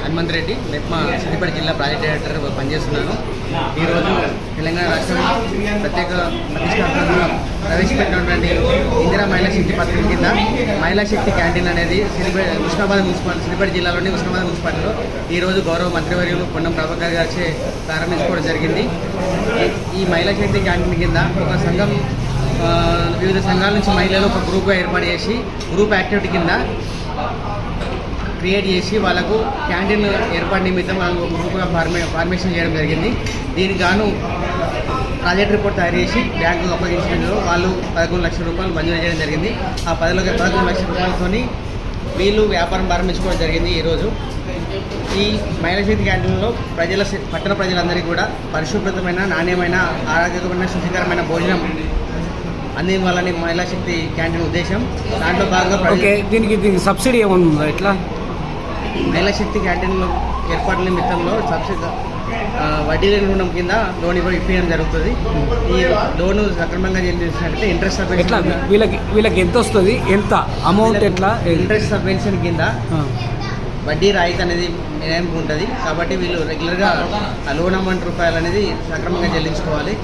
హనుమంత్ రెడ్డి మెప్మా సిద్దిపేట జిల్లా project director పనిచేస్తున్నాను. ఈరోజు తెలంగాణ రాష్ట్రం ప్రత్యేక ప్రతిష్టాత్మకంగా ప్రవేశపెట్టినటువంటి ఇందిరా మహిళా శక్తి పథకం కింద మహిళా శక్తి క్యాంటీన్ అనేది ఉస్మానాబాద్ మున్సిపాలిటీ సిద్దిపేట జిల్లాలోని ఉస్మానాబాద్ మున్సిపాలిటీలో ఈరోజు గౌరవ మంత్రివర్యులు పొన్నం ప్రభాకర్ గారిచే ప్రారంభించుకోవడం జరిగింది. ఈ మహిళా శక్తి క్యాంటీన్ కింద ఒక సంఘం వివిధ సంఘాల నుంచి మహిళలు ఒక గ్రూప్గా ఏర్పాటు చేసి గ్రూప్ యాక్టివిటీ కింద క్రియేట్ చేసి వాళ్ళకు క్యాంటీన్ ఏర్పాటు నిమిత్తం వాళ్ళు గ్రూప్గా ఫార్మేషన్ చేయడం జరిగింది. దీనికి గాను ప్రాజెక్ట్ రిపోర్ట్ తయారు చేసి బ్యాంకుకు అప్పగించడంలో వాళ్ళు 11 లక్షల రూపాయలు మంజూరు చేయడం జరిగింది. ఆ 11 లక్షల రూపాయలతో వీళ్ళు వ్యాపారం ప్రారంభించుకోవడం జరిగింది. ఈరోజు ఈ మహిళా శక్తి క్యాంటీన్లో పట్టణ ప్రజలందరికీ కూడా పరిశుభ్రతమైన, నాణ్యమైన, ఆరోగ్యకరమైన, శుచికరమైన భోజనం అందివ్వాలని మహిళా శక్తి క్యాంటీన్ ఉద్దేశం. దాంట్లో భాగంగా దీనికి సబ్సిడీ ఏమన్నా ఎట్లా మహిళా శక్తి క్యాంటీన్లో ఏర్పాటు నిమిత్తంలో సబ్సిడీ వడ్డీ లేని రుణం కింద లోన్ ఇప్పించడం జరుగుతుంది. ఈ లోను సక్రమంగా చెల్లించినట్లయితే ఇంట్రెస్ట్ ఎట్లా వీళ్ళకి ఎంత వస్తుంది, ఎంత అమౌంట్, ఎట్లా ఇంట్రెస్ట్ సబ్వెన్షన్ కింద వడ్డీ రాయితీ అనేది నిర్ణయం ఉంటుంది. కాబట్టి వీళ్ళు రెగ్యులర్గా ఆ లోన్ అమౌంట్ రూపాయలు అనేది సక్రమంగా చెల్లించుకోవాలి.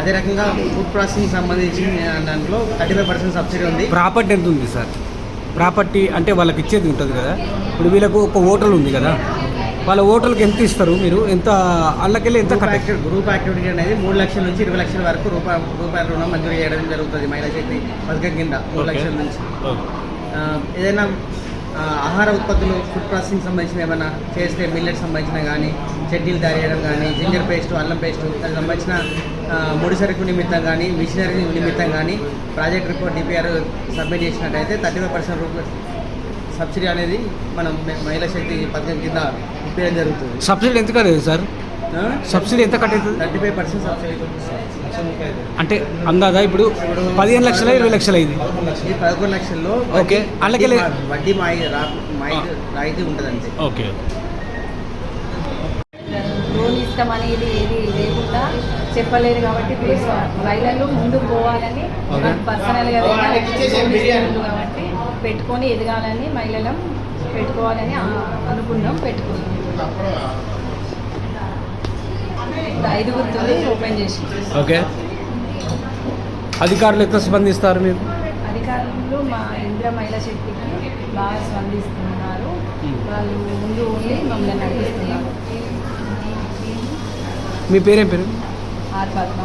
అదే రకంగా ఫుడ్ ప్రాసెసింగ్ సంబంధించిన దాంట్లో 35% సబ్సిడీ ఉంది. ప్రాపర్టీ ఎంత ఉంది సార్? ప్రాపర్టీ అంటే వాళ్ళకి ఇచ్చేది ఉంటుంది కదా. ఇప్పుడు వీళ్ళకు ఒక హోటల్ ఉంది కదా, వాళ్ళ హోటల్కి ఎంత ఇస్తారు మీరు? ఎంత అల్లకెళ్ళి ఎంత గ్రూప్ యాక్టివిటీ అనేది 3 లక్షల నుంచి 20 లక్షల వరకు రూపాయల రుణం మంజూరు చేయడం జరుగుతుంది. మహిళా శక్తి పథకం కింద 3 లక్షల నుంచి. ఏదైనా ఆహార ఉత్పత్తులు ఫుడ్ ప్రాసెసింగ్ సంబంధించిన ఏమైనా చేస్తే మిల్లెట్ సంబంధించిన కానీ, చట్నీలు తయారు చేయడం కానీ, జింజర్ పేస్ట్, అల్లం పేస్ట్, దానికి సంబంధించిన ముడి సరుకు నిమిత్తం కానీ, మిషనరీ నిమిత్తం కానీ ప్రాజెక్ట్ రిపోర్ట్ డిపిఆర్ సబ్మిట్ చేసినట్టయితే 35% సబ్సిడీ అనేది మనం మహిళా శక్తి పథకం కింద ఇప్పించడం జరుగుతుంది. సబ్సిడీ ఎంత కట్టేది సార్? సబ్సిడీ ఎంత కట్టేది? 35% సబ్సిడీ. అంటే అందాదా ఇప్పుడు 15 లక్షల 20 లక్షలు అయింది. ఈ 11 లక్షల్లో ఓకే, అందుకే వడ్డీ రాయితీ ఉంటుంది అంతే. ఓకే, లోన్ ఇస్తామనేది ఏది లేకుండా చెప్పలేదు. కాబట్టి మహిళలు ముందుకు పోవాలని పర్సనల్గా కాబట్టి పెట్టుకొని ఎదగాలని మహిళలు పెట్టుకోవాలని అనుకున్నాం. పెట్టుకున్నాం 5గుర్తులు ఓపెన్ చేసి. ఓకే, అధికారులు ఎట్లా స్పందిస్తారు మీరు? అధికారులు మా ఇందిరా మహిళా శక్తికి బాగా స్పందిస్తున్నారు. వాళ్ళు ముందు ఉండి మమ్మల్ని నడిపిస్తున్నారు. మీ పేరేం పేరు? ఆర్ పద్మ.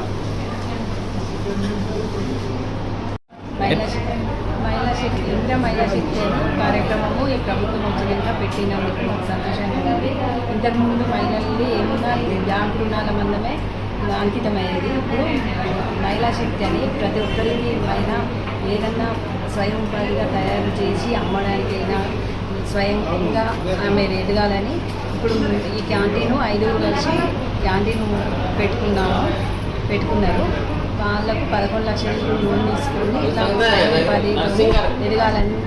మహిళా శక్తి ఇందిరా మహిళా శక్తి కార్యక్రమము ఈ ప్రభుత్వం ఉచితంగా పెట్టినందుకు మాకు సంతోషంగా ఉంది. ఇంతకుముందు మహిళలు ఏమున్నా బ్యాంకు రుణాల మందమే అంకితమయ్యేది. ఇప్పుడు మహిళా శక్తి అని ప్రతి ఒక్కరికి మహిళ ఏదన్నా స్వయం ఉపాధిగా తయారు చేసి అమ్మడానికైనా స్వయంగా ఆమె ఎదగాలని ఇప్పుడు ఈ క్యాంటీను 5 కలిసి క్యాంటీన్ పెట్టుకున్నారు. వాళ్ళకు 11 లక్షలు లోన్ తీసుకొని ఇట్లా స్వయం ఉపాధి ఎదగాలని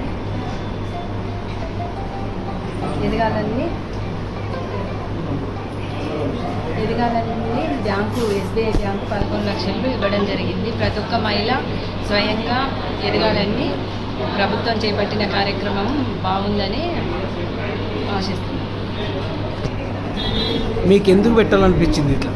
బ్యాంకు ఎస్బీఐ బ్యాంకు 11 లక్షలు ఇవ్వడం జరిగింది. ప్రతి ఒక్క మహిళ స్వయంగా ఎదగాలని ప్రభుత్వం చేపట్టిన కార్యక్రమం బాగుందని ఆశిస్తున్నాను. మీకు ఎందుకు పెట్టాలనిపించింది ఇట్లా?